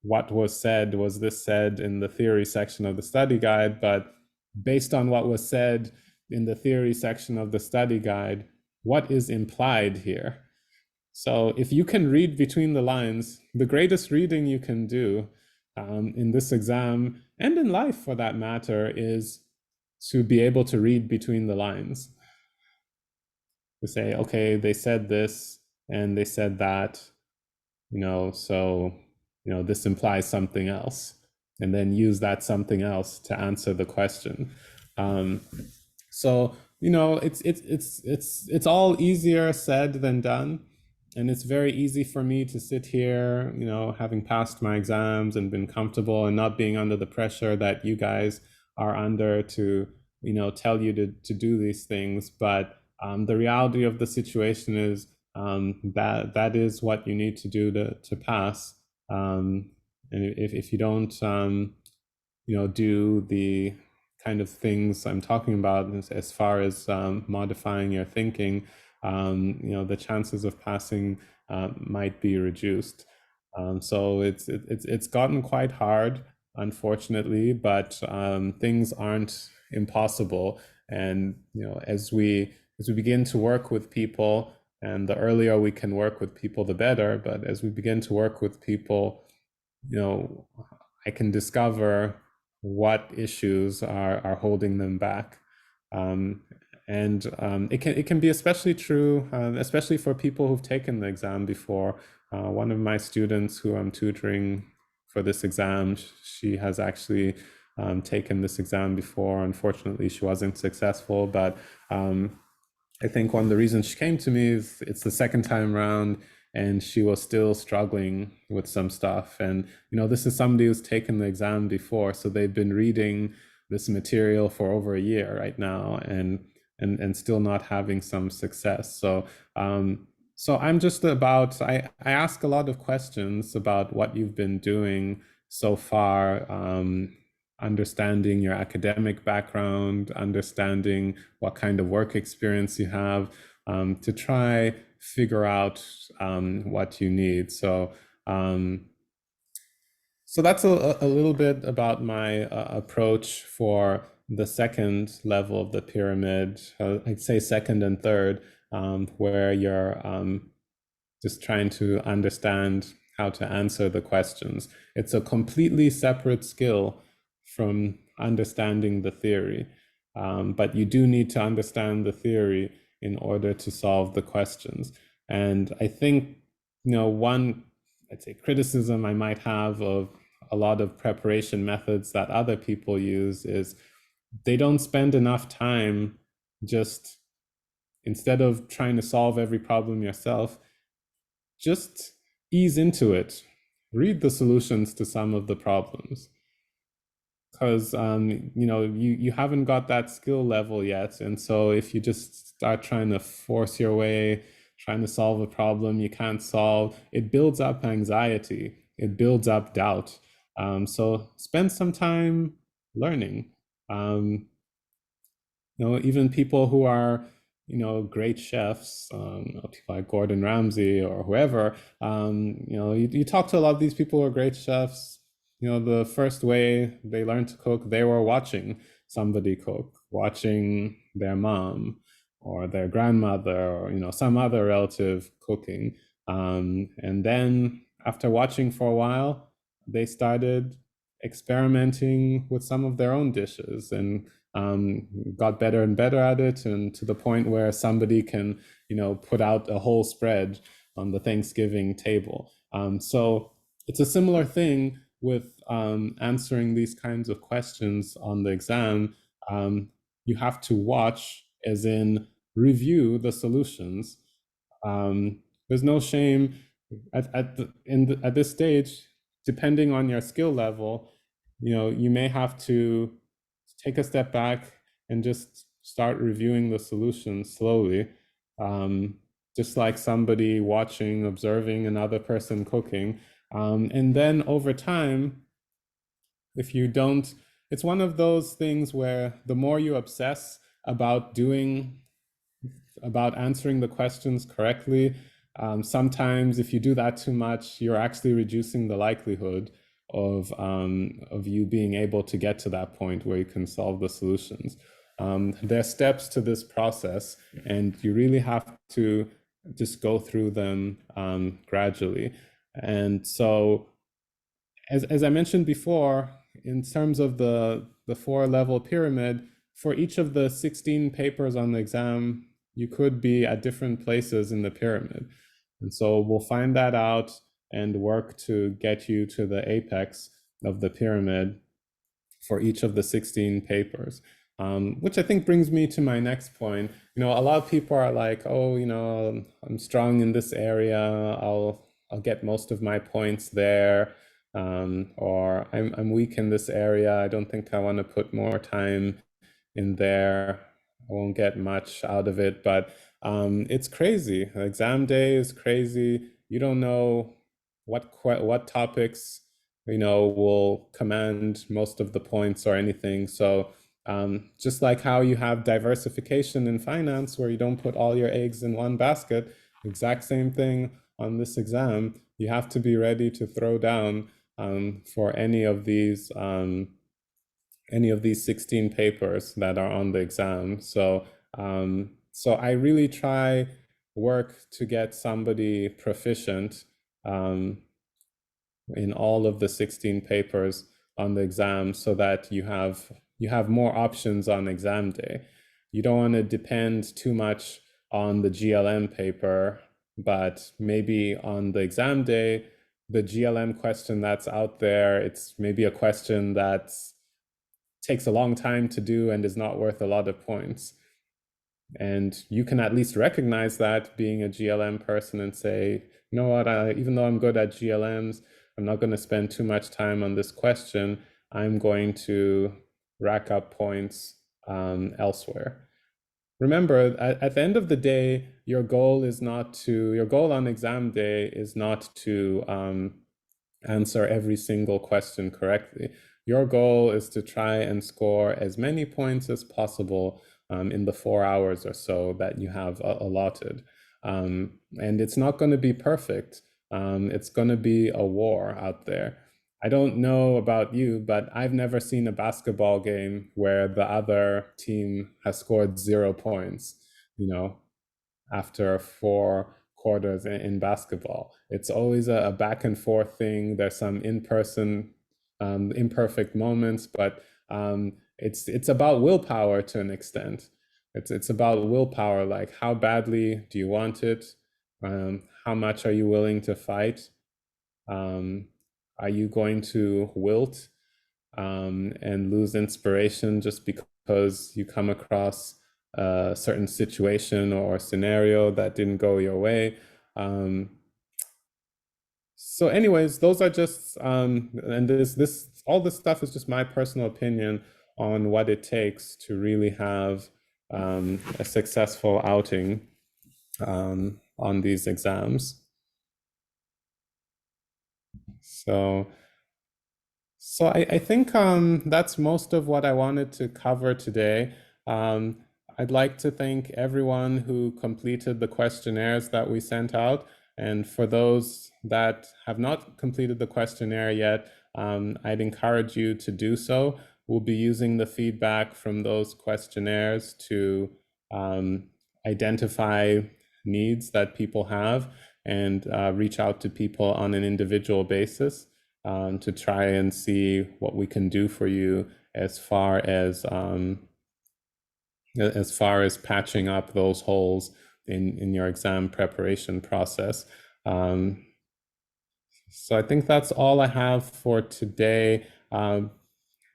what was said, was this said in the theory section of the study guide, but based on what was said in the theory section of the study guide, what is implied here? So if you can read between the lines, the greatest reading you can do in this exam, and in life for that matter, is to be able to read between the lines. To say, okay, they said this and they said that, so this implies something else, and then use that something else to answer the question. So it's all easier said than done, and it's very easy for me to sit here, having passed my exams and been comfortable and not being under the pressure that you guys are under to tell you to do these things. But the reality of the situation is that is what you need to do to pass. And if you don't do the kind of things I'm talking about as far as modifying your thinking, the chances of passing might be reduced. So it's gotten quite hard, unfortunately, but things aren't impossible. And as we begin to work with people, and the earlier we can work with people, the better. But as we begin to work with people, I can discover what issues are holding them back. And it can be especially true, especially for people who've taken the exam before. One of my students who I'm tutoring for this exam, she has actually taken this exam before. Unfortunately, she wasn't successful, but I think one of the reasons she came to me is it's the second time around, and she was still struggling with some stuff. And this is somebody who's taken the exam before, so they've been reading this material for over a year right now, and still not having some success. So I'm just I ask a lot of questions about what you've been doing so far, understanding your academic background, understanding what kind of work experience you have, to try figure out what you need. So that's a little bit about my approach for the second level of the pyramid. I'd say second and third, where you're just trying to understand how to answer the questions. It's a completely separate skill from understanding the theory, but you do need to understand the theory in order to solve the questions. And I think, one, I'd say, criticism I might have of a lot of preparation methods that other people use is they don't spend enough time just, instead of trying to solve every problem yourself, just ease into it. Read the solutions to some of the problems, because you haven't got that skill level yet, and so if you just start trying to force your way, trying to solve a problem you can't solve, it builds up anxiety, it builds up doubt. So spend some time learning. um, Even people who are, great chefs, people like Gordon Ramsay or whoever, you talk to a lot of these people who are great chefs. The first way they learned to cook, they were watching somebody cook, watching their mom or their grandmother or, some other relative cooking. And then after watching for a while, they started experimenting with some of their own dishes and got better and better at it, and to the point where somebody can, put out a whole spread on the Thanksgiving table. So it's a similar thing with answering these kinds of questions on the exam. You have to watch, as in review the solutions. There's no shame at this stage, depending on your skill level. You may have to take a step back and just start reviewing the solutions slowly, just like somebody watching, observing another person cooking. And then over time, if you don't, it's one of those things where the more you obsess about answering the questions correctly, sometimes if you do that too much, you're actually reducing the likelihood of you being able to get to that point where you can solve the solutions. There are steps to this process, and you really have to just go through them gradually. And so, as I mentioned before, in terms of the 4-level pyramid, for each of the 16 papers on the exam, you could be at different places in the pyramid. And so we'll find that out and work to get you to the apex of the pyramid for each of the 16 papers. Which I think brings me to my next point. A lot of people are like, oh, I'm strong in this area, I'll get most of my points there. Or I'm weak in this area, I don't think I want to put more time in there, I won't get much out of it. But it's crazy. Exam day is crazy. You don't know what topics will command most of the points or anything. So just like how you have diversification in finance, where you don't put all your eggs in one basket, exact same thing on this exam. You have to be ready to throw down for any of these 16 papers that are on the exam. So I really work to get somebody proficient in all of the 16 papers on the exam, so that you have more options on exam day. You don't want to depend too much on the GLM paper, but maybe on the exam day, the GLM question that's out there, it's maybe a question that takes a long time to do and is not worth a lot of points. And you can at least recognize that, being a GLM person, and say, you know what, even though I'm good at GLMs, I'm not going to spend too much time on this question. I'm going to rack up points elsewhere. Remember, at the end of the day, your goal on exam day is not to answer every single question correctly. Your goal is to try and score as many points as possible in the 4 hours or so that you have allotted. And it's not going to be perfect. It's going to be a war out there. I don't know about you, but I've never seen a basketball game where the other team has scored 0 points, after 4 quarters in basketball. It's always a back and forth thing. There's some imperfect moments, but it's about willpower to an extent. It's about willpower, like how badly do you want it? How much are you willing to fight? Are you going to wilt and lose inspiration just because because you come across a certain situation or scenario that didn't go your way. So anyways, those are just, and all this stuff is just my personal opinion on what it takes to really have a successful outing on these exams. So I think that's most of what I wanted to cover today. Um, I'd like to thank everyone who completed the questionnaires that we sent out. And for those that have not completed the questionnaire yet, I'd encourage you to do so. We'll be using the feedback from those questionnaires to identify needs that people have and reach out to people on an individual basis to try and see what we can do for you as far as patching up those holes in your exam preparation process. So I think that's all I have for today. And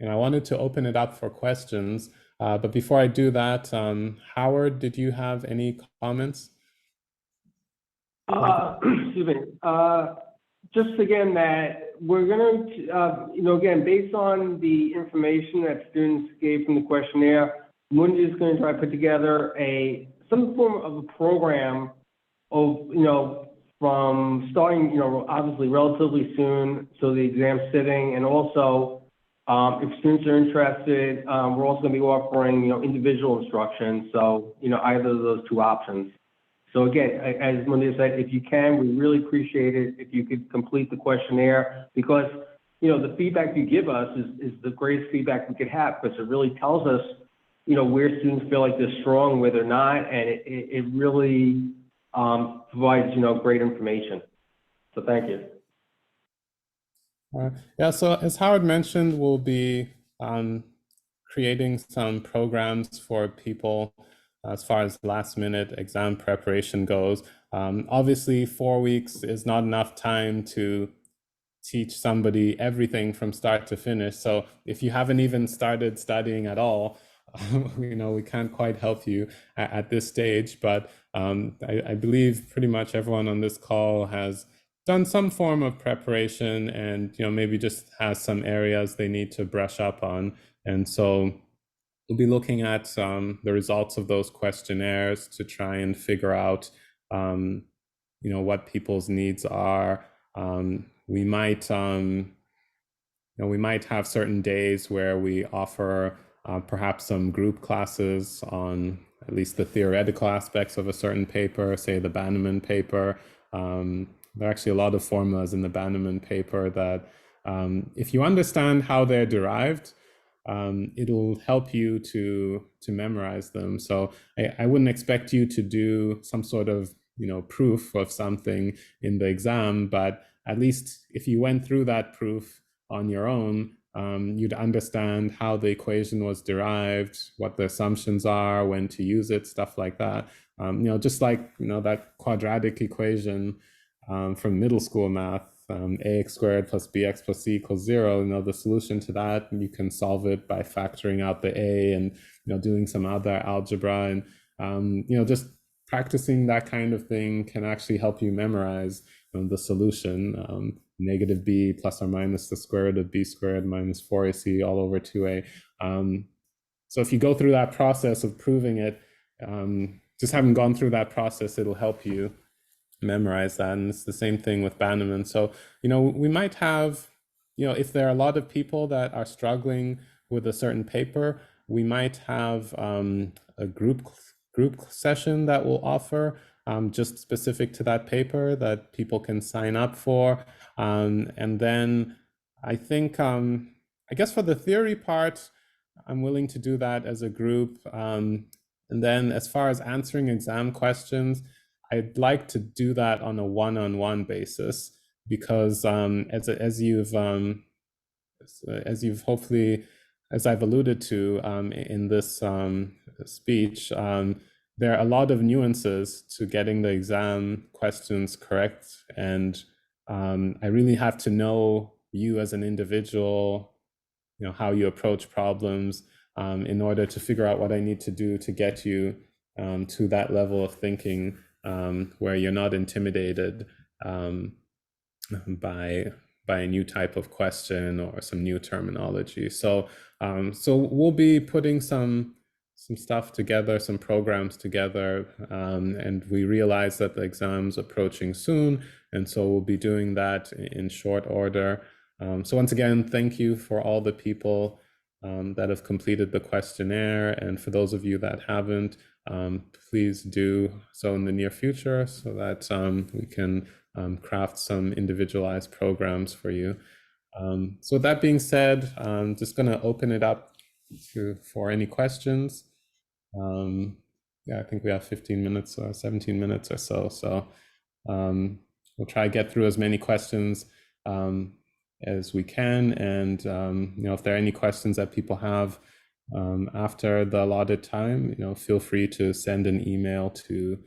I wanted to open it up for questions. But before I do that, Howard, did you have any comments? Excuse me. Just again that we're going to, again, based on the information that students gave from the questionnaire, Mundia is going to try to put together some form of a program of, from starting, obviously relatively soon, so the exam sitting, and also if students are interested, we're also going to be offering, individual instruction. So, either of those two options. So again, as Mundia said, if you can, we really appreciate it if you could complete the questionnaire, because, the feedback you give us is the greatest feedback we could have, because it really tells us, where students feel like they're strong, where they're not, and it really provides, great information. So thank you. Yeah, so as Howard mentioned, we'll be creating some programs for people as far as last minute exam preparation goes. Obviously, 4 weeks is not enough time to teach somebody everything from start to finish. So if you haven't even started studying at all, we can't quite help you at this stage. But I believe pretty much everyone on this call has done some form of preparation and maybe just has some areas they need to brush up on. And so we'll be looking at the results of those questionnaires to try and figure out what people's needs are. We might have certain days where we offer perhaps some group classes on at least the theoretical aspects of a certain paper, say the Bannerman paper. There are actually a lot of formulas in the Bannerman paper that if you understand how they're derived, it'll help you to memorize them. So I wouldn't expect you to do some sort of proof of something in the exam, but at least if you went through that proof on your own, you'd understand how the equation was derived, what the assumptions are, when to use it, stuff like that. Just like that quadratic equation from middle school math, ax squared plus bx plus c equals 0. The solution to that, you can solve it by factoring out the a and doing some other algebra, and just practicing that kind of thing can actually help you memorize the solution. Negative b plus or minus the square root of b squared minus 4ac all over 2a. So if you go through that process of proving it, just having gone through that process, it'll help you memorize that. And it's the same thing with Bannerman. So, we might have, if there are a lot of people that are struggling with a certain paper, we might have a group session that we'll offer just specific to that paper that people can sign up for. And then I think, I guess for the theory part, I'm willing to do that as a group. And then as far as answering exam questions, I'd like to do that on a one-on-one basis, because as you've hopefully, as I've alluded to in this speech, there are a lot of nuances to getting the exam questions correct, and I really have to know you as an individual, how you approach problems, in order to figure out what I need to do to get you to that level of thinking where you're not intimidated by a new type of question or some new terminology. So we'll be putting some stuff together, some programs together, and we realize that the exam's approaching soon, and so we'll be doing that in short order. So once again, thank you for all the people that have completed the questionnaire, and for those of you that haven't, please do so in the near future so that we can craft some individualized programs for you. So with that being said, I'm just going to open it up for any questions. Yeah, I think we have 15 minutes or 17 minutes or so. So we'll try to get through as many questions as we can. And if there are any questions that people have after the allotted time, feel free to send an email to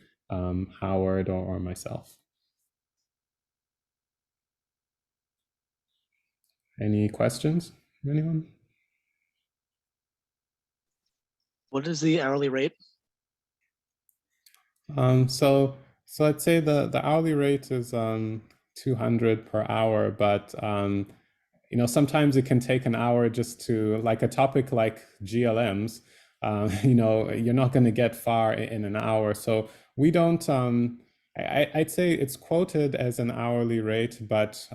Howard or myself. Any questions from anyone? What is the hourly rate? So I'd say the hourly rate is 200 per hour, but sometimes it can take an hour just to, like a topic like GLMs, you're not going to get far in an hour. So we don't, I'd say it's quoted as an hourly rate, but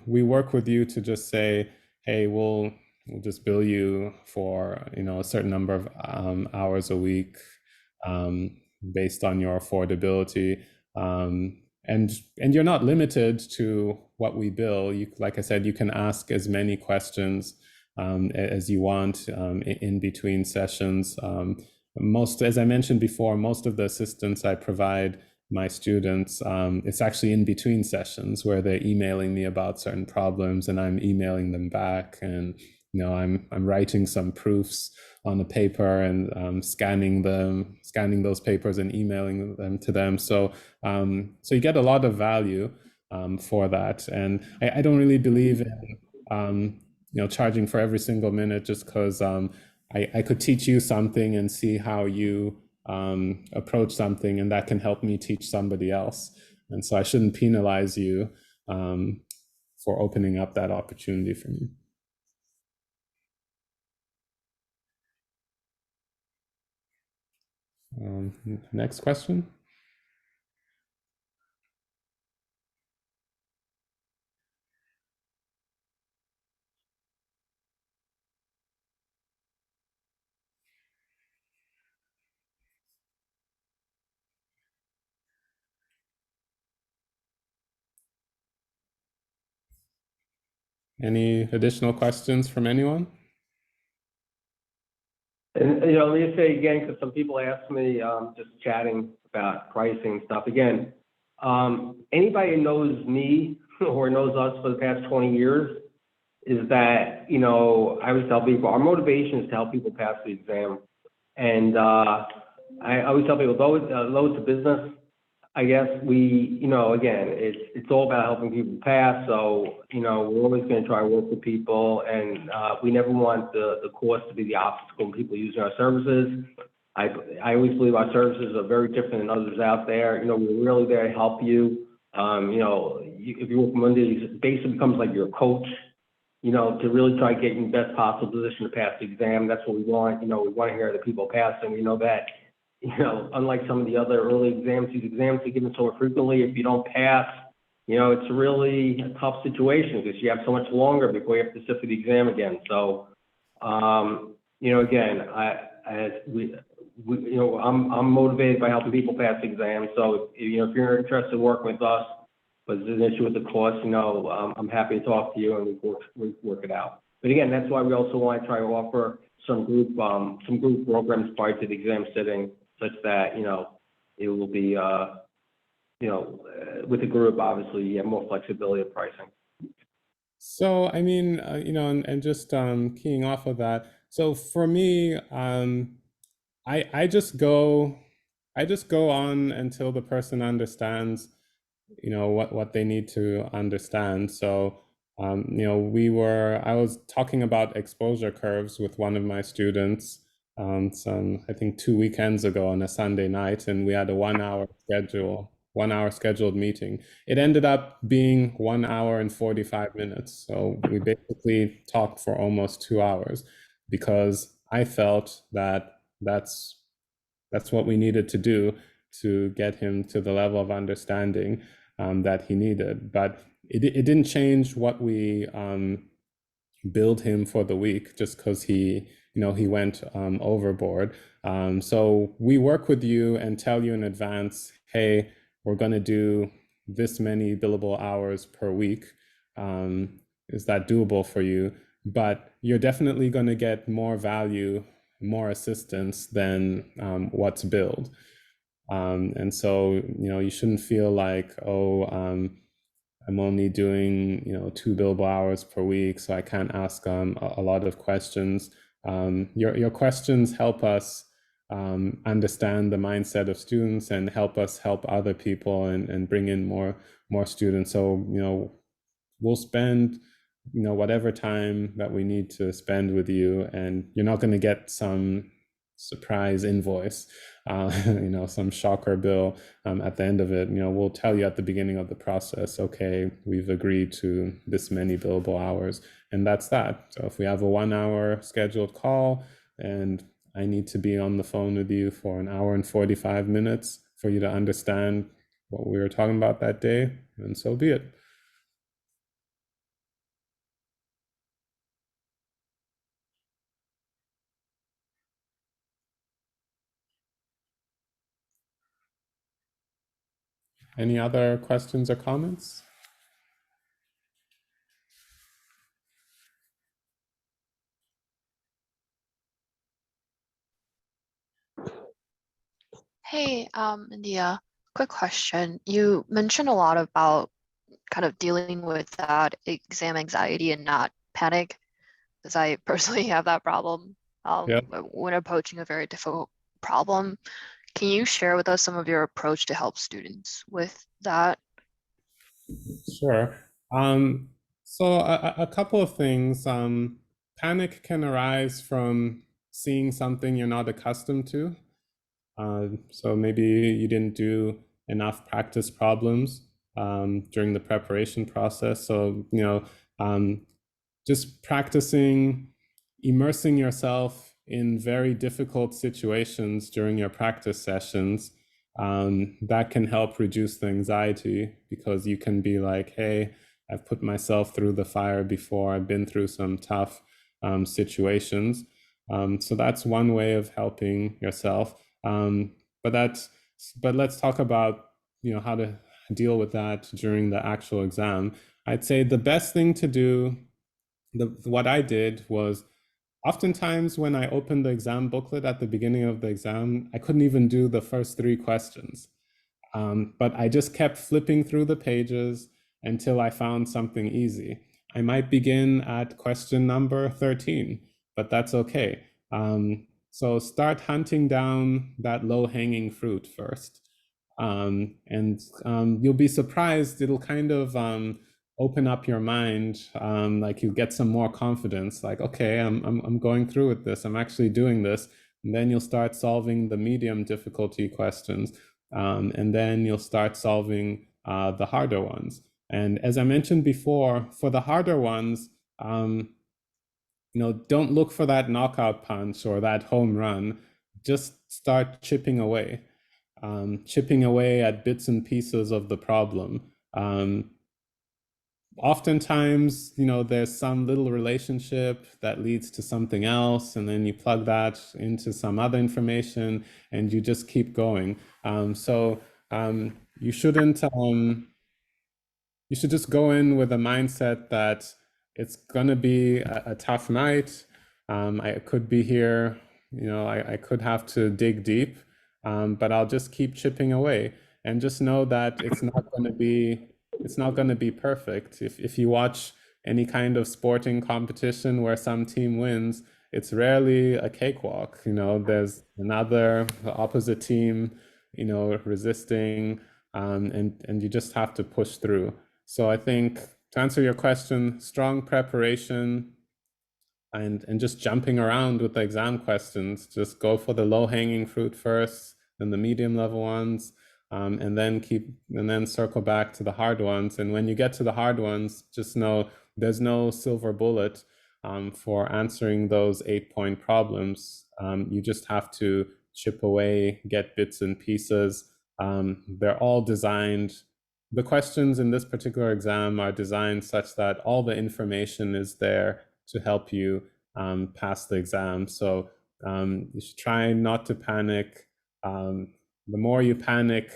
we work with you to just say, hey, we'll just bill you for, a certain number of hours a week based on your affordability. And you're not limited to what we bill. Like I said, you can ask as many questions as you want in between sessions. As I mentioned before, most of the assistance I provide my students, it's actually in between sessions where they're emailing me about certain problems and I'm emailing them back, and I'm writing some proofs on a paper and scanning those papers and emailing them to them. So you get a lot of value for that. And I don't really believe in charging for every single minute, just because I could teach you something and see how you approach something, and that can help me teach somebody else. And so I shouldn't penalize you for opening up that opportunity for me. Next question. Any additional questions from anyone? And, let me say again, because some people ask me, just chatting about pricing stuff. Again, anybody who knows me or knows us for the past 20 years is that, I always tell people our motivation is to help people pass the exam. And I always tell people, though it's a business, I guess again, it's all about helping people pass. So, we're always going to try to work with people, and we never want the cost to be the obstacle in people using our services. I always believe our services are very different than others out there. We're really there to help you. If you work Monday, it basically becomes like your coach, to really try to get you in the best possible position to pass the exam. That's what we want. We want to hear the people passing. We know that, unlike some of the other early exams, these exams are given so frequently. If you don't pass, it's really a tough situation because you have so much longer before you have to sit for the exam again. So, again, I'm motivated by helping people pass the exam. So, if you're interested in working with us, but there's an issue with the cost, I'm happy to talk to you and we work it out. But again, that's why we also want to try to offer some group programs prior to the exam sitting, such that, it will be, with the group, obviously, you have more flexibility of pricing. So, I mean, and just keying off of that. So for me, I just go on until the person understands, what they need to understand. So, I was talking about exposure curves with one of my students I think 2 weekends ago on a Sunday night, and we had a 1 hour scheduled meeting. It ended up being 1 hour and 45 minutes. So we basically talked for almost 2 hours because I felt that that's what we needed to do to get him to the level of understanding that he needed. But it didn't change what we billed him for the week just because he went overboard. So we work with you and tell you in advance, hey, we're going to do this many billable hours per week. Is that doable for you? But you're definitely going to get more value, more assistance than what's billed. And so, you shouldn't feel like, oh, I'm only doing, 2 billable hours per week, so I can't ask a lot of questions. Your questions help us understand the mindset of students and help us help other people and bring in more students. So, we'll spend, whatever time that we need to spend with you, and you're not going to get some surprise invoice, some shocker bill at the end of it. We'll tell you at the beginning of the process, okay, we've agreed to this many billable hours, and that's that. So if we have a 1 hour scheduled call and I need to be on the phone with you for 1 hour and 45 minutes for you to understand what we were talking about that day, and so be it. Any other questions or comments? Hey, India, quick question. You mentioned a lot about kind of dealing with that exam anxiety and not panic, because I personally have that problem Yeah. when approaching a very difficult problem. Can you share with us some of your approach to help students with that? Sure. So a couple of things. Panic can arise from seeing something you're not accustomed to. So maybe you didn't do enough practice problems during the preparation process. So, just practicing, immersing yourself in very difficult situations during your practice sessions, that can help reduce the anxiety, because you can be like, hey, I've put myself through the fire before. I've been through some tough situations. So that's one way of helping yourself. But let's talk about how to deal with that during the actual exam. I'd say the best thing to do, what I did was, oftentimes when I opened the exam booklet at the beginning of the exam, I couldn't even do the first 3 questions. But I just kept flipping through the pages until I found something easy. I might begin at question number 13, but that's okay. So start hunting down that low-hanging fruit first. And you'll be surprised, it'll kind of open up your mind, like you get some more confidence, like, okay, I'm going through with this, I'm actually doing this. And then you'll start solving the medium difficulty questions. And then you'll start solving the harder ones. And as I mentioned before, for the harder ones, don't look for that knockout punch or that home run. Just start chipping away at bits and pieces of the problem. Oftentimes, there's some little relationship that leads to something else, and then you plug that into some other information, and you just keep going. So you shouldn't. You should just go in with a mindset that it's gonna be a tough night. I could be here. I could have to dig deep, but I'll just keep chipping away, and just know that it's not going to be perfect. If you watch any kind of sporting competition where some team wins, it's rarely a cakewalk. There's another opposite team, resisting, and you just have to push through. So I think to answer your question, strong preparation and just jumping around with the exam questions. Just go for the low-hanging fruit first, then the medium level ones, and then circle back to the hard ones. And when you get to the hard ones, just know there's no silver bullet for answering those 8-point problems. You just have to chip away, get bits and pieces. They're all designed. The questions in this particular exam are designed such that all the information is there to help you pass the exam. So you should try not to panic. The more you panic,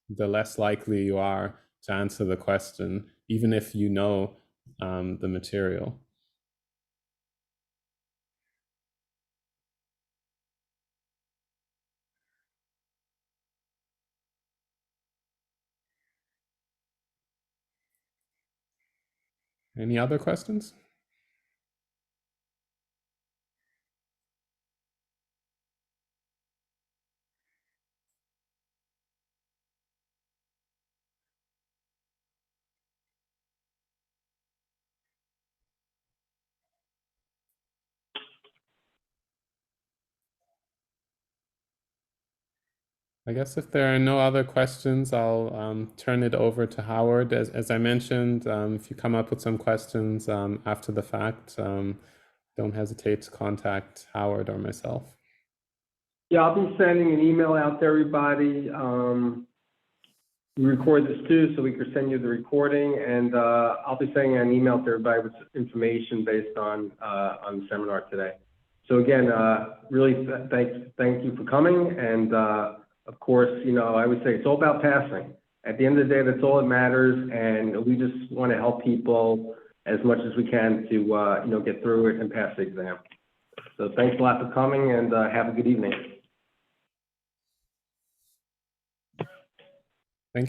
the less likely you are to answer the question, even if you know the material. Any other questions? I guess if there are no other questions, I'll turn it over to Howard. As I mentioned, if you come up with some questions after the fact, don't hesitate to contact Howard or myself. Yeah, I'll be sending an email out to everybody. We record this too, so we can send you the recording, and I'll be sending an email to everybody with information based on the seminar today. So again, really thank you for coming, and of course, you know, I would say it's all about passing. At the end of the day, that's all that matters, and we just want to help people as much as we can to you know, get through it and pass the exam. So thanks a lot for coming, and have a good evening.